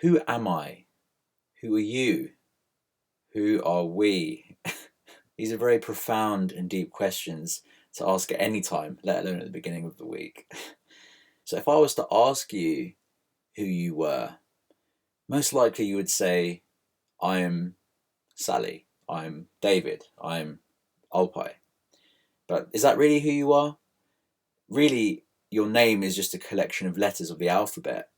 Who am I? Who are you? Who are we? These are very profound and deep questions to ask at any time, let alone at the beginning of the week. So, if I was to ask you who you were, most likely you would say, I am Sally, I'm David, I'm Alpay. But is that really who you are? Really, your name is just a collection of letters of the alphabet.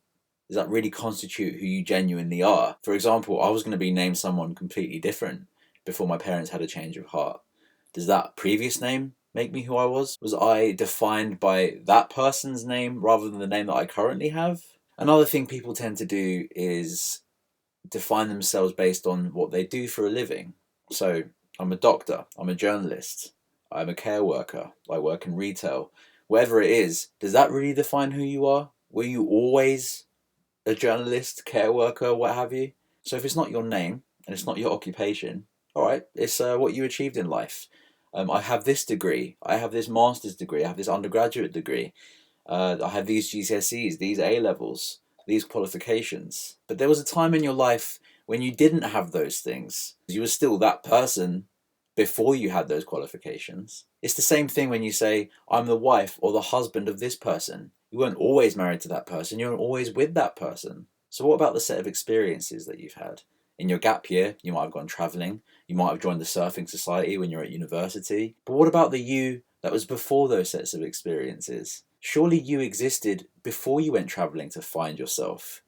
Does that really constitute who you genuinely are? For example, I was going to be named someone completely different before my parents had a change of heart. Does that previous name make me who I was? Was I defined by that person's name rather than the name that I currently have? Another thing people tend to do is define themselves based on what they do for a living. So, I'm a doctor, I'm a journalist, I'm a care worker, I work in retail. Whatever it is, does that really define who you are? Were you always a journalist, care worker, what have you? So if it's not your name and it's not your occupation, all right, it's what you achieved in life. I have this degree, I have this master's degree, I have this undergraduate degree, I have these GCSEs, these A levels, these qualifications. But there was a time in your life when you didn't have those things. You were still that person before you had those qualifications. It's the same thing when you say, I'm the wife or the husband of this person. You weren't always married to that person, you weren't always with that person. So, what about the set of experiences that you've had? In your gap year, you might have gone travelling, you might have joined the surfing society when you're at university. But what about the you that was before those sets of experiences? Surely you existed before you went travelling to find yourself.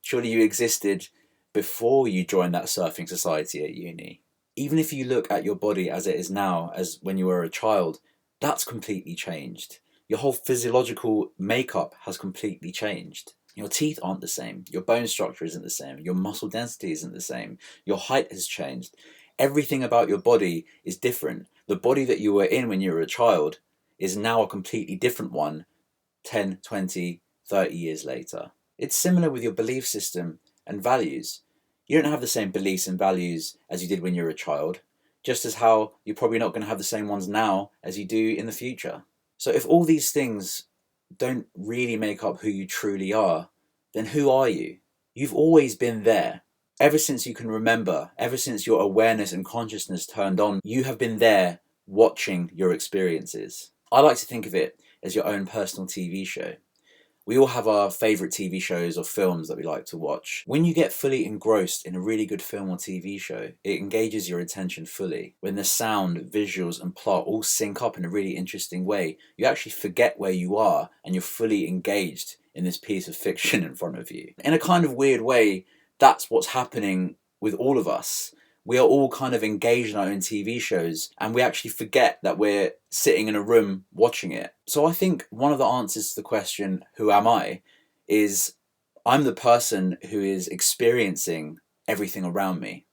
Surely you existed before you joined that surfing society at uni. Even if you look at your body as it is now, as when you were a child, that's completely changed. Your whole physiological makeup has completely changed. Your teeth aren't the same. Your bone structure isn't the same. Your muscle density isn't the same. Your height has changed. Everything about your body is different. The body that you were in when you were a child is now a completely different one 10, 20, 30 years later. It's similar with your belief system and values. You don't have the same beliefs and values as you did when you were a child, just as how you're probably not going to have the same ones now as you do in the future. So if all these things don't really make up who you truly are, then who are you? You've always been there. Ever since you can remember, ever since your awareness and consciousness turned on, you have been there watching your experiences. I like to think of it as your own personal TV show. We all have our favourite TV shows or films that we like to watch. When you get fully engrossed in a really good film or TV show, it engages your attention fully. When the sound, visuals, and plot all sync up in a really interesting way, you actually forget where you are and you're fully engaged in this piece of fiction in front of you. In a kind of weird way, that's what's happening with all of us. We are all kind of engaged in our own TV shows and we actually forget that we're sitting in a room watching it. So I think one of the answers to the question, who am I, is I'm the person who is experiencing everything around me.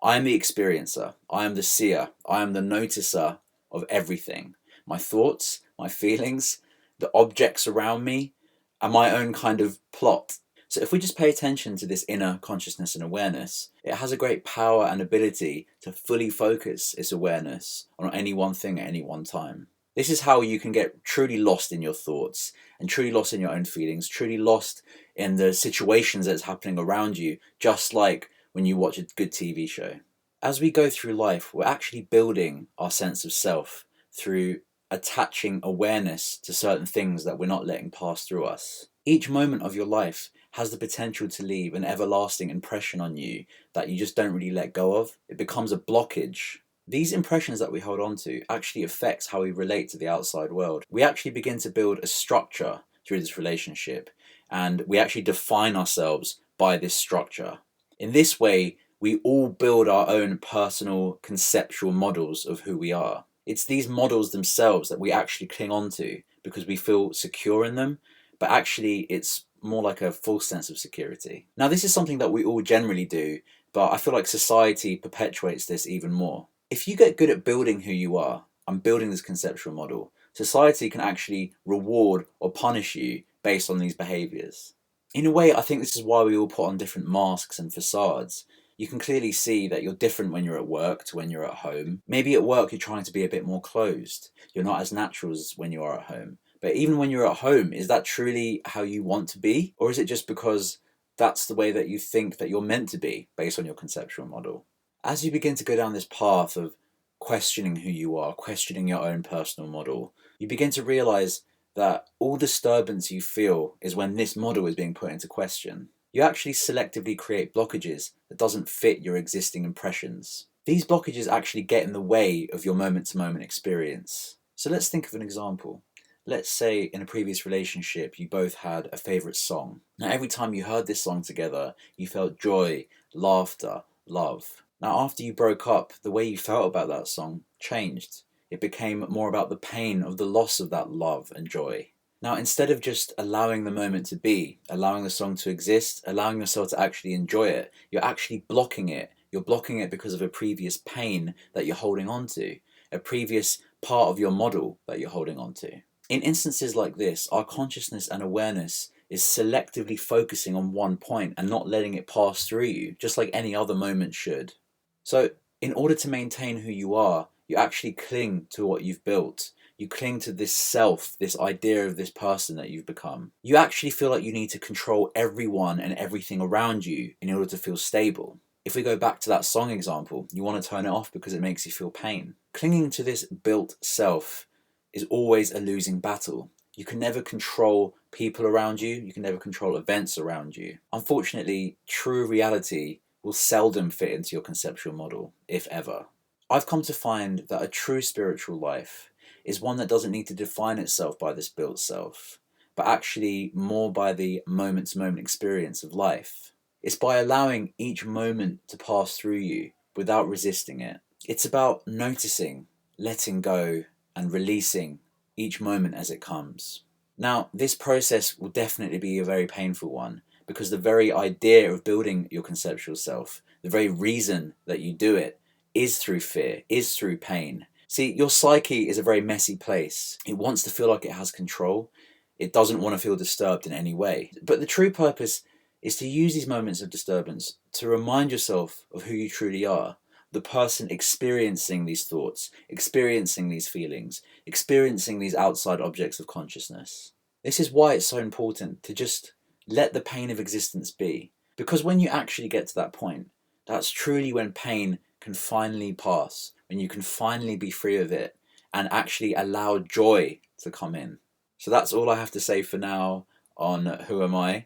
I am the experiencer. I am the seer. I am the noticer of everything. My thoughts, my feelings, the objects around me, and my own kind of plot. So if we just pay attention to this inner consciousness and awareness, it has a great power and ability to fully focus its awareness on any one thing at any one time. This is how you can get truly lost in your thoughts and truly lost in your own feelings, truly lost in the situations that's happening around you, just like when you watch a good TV show. As we go through life, we're actually building our sense of self through attaching awareness to certain things that we're not letting pass through us. Each moment of your life has the potential to leave an everlasting impression on you that you just don't really let go of. It becomes a blockage. These impressions that we hold on to actually affects how we relate to the outside world. We actually begin to build a structure through this relationship, and we actually define ourselves by this structure. In this way, we all build our own personal conceptual models of who we are. It's these models themselves that we actually cling on to because we feel secure in them, but actually it's more like a false sense of security. Now, this is something that we all generally do, but I feel like society perpetuates this even more. If you get good at building who you are and building this conceptual model, society can actually reward or punish you based on these behaviours. In a way, I think this is why we all put on different masks and facades. You can clearly see that you're different when you're at work to when you're at home. Maybe at work you're trying to be a bit more closed. You're not as natural as when you are at home. But even when you're at home, is that truly how you want to be? Or is it just because That's the way that you think that you're meant to be based on your conceptual model. As you begin to go down this path of questioning who you are, questioning your own personal model, you begin to realize that all disturbance you feel is when this model is being put into question. You actually selectively create blockages that doesn't fit your existing impressions. These blockages actually get in the way of your moment-to-moment experience. So let's think of an example. Let's say in a previous relationship you both had a favourite song. Now every time you heard this song together, you felt joy, laughter, love. Now after you broke up, the way you felt about that song changed. It became more about the pain of the loss of that love and joy. Now instead of just allowing the moment to be, allowing the song to exist, allowing yourself to actually enjoy it, you're actually blocking it. You're blocking it because of a previous pain that you're holding on to, a previous part of your model that you're holding on to. In instances like this, our consciousness and awareness is selectively focusing on one point and not letting it pass through you, just like any other moment should. So, in order to maintain who you are, you actually cling to what you've built. You cling to this self, this idea of this person that you've become. You actually feel like you need to control everyone and everything around you in order to feel stable. If we go back to that song example, you want to turn it off because it makes you feel pain. Clinging to this built self is always a losing battle. You can never control people around you, you can never control events around you. Unfortunately, true reality will seldom fit into your conceptual model, if ever. I've come to find that a true spiritual life is one that doesn't need to define itself by this built self, but actually more by the moment-to-moment experience of life. It's by allowing each moment to pass through you without resisting it. It's about noticing, letting go, and releasing each moment as it comes. Now, this process will definitely be a very painful one because the very idea of building your conceptual self, the very reason that you do it, is through fear, is through pain. See, your psyche is a very messy place. It wants to feel like it has control. It doesn't want to feel disturbed in any way. But the true purpose is to use these moments of disturbance to remind yourself of who you truly are, the person experiencing these thoughts, experiencing these feelings, experiencing these outside objects of consciousness. This is why it's so important to just let the pain of existence be. Because when you actually get to that point, that's truly when pain can finally pass, when you can finally be free of it and actually allow joy to come in. So that's all I have to say for now on Who Am I?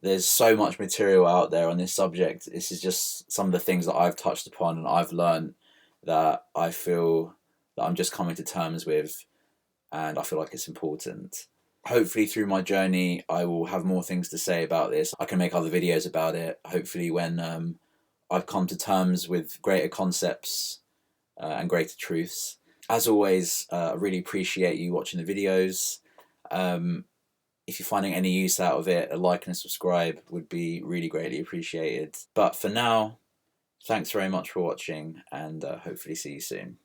There's so much material out there on this subject. This is just some of the things that I've touched upon and I've learned that I feel that I'm just coming to terms with, and I feel like it's important. Hopefully through my journey I will have more things to say about this. I can make other videos about it, hopefully when I've come to terms with greater concepts and greater truths. As always, I really appreciate you watching the videos. If you're finding any use out of it, a like and a subscribe would be really greatly appreciated. But for now, thanks very much for watching and hopefully see you soon.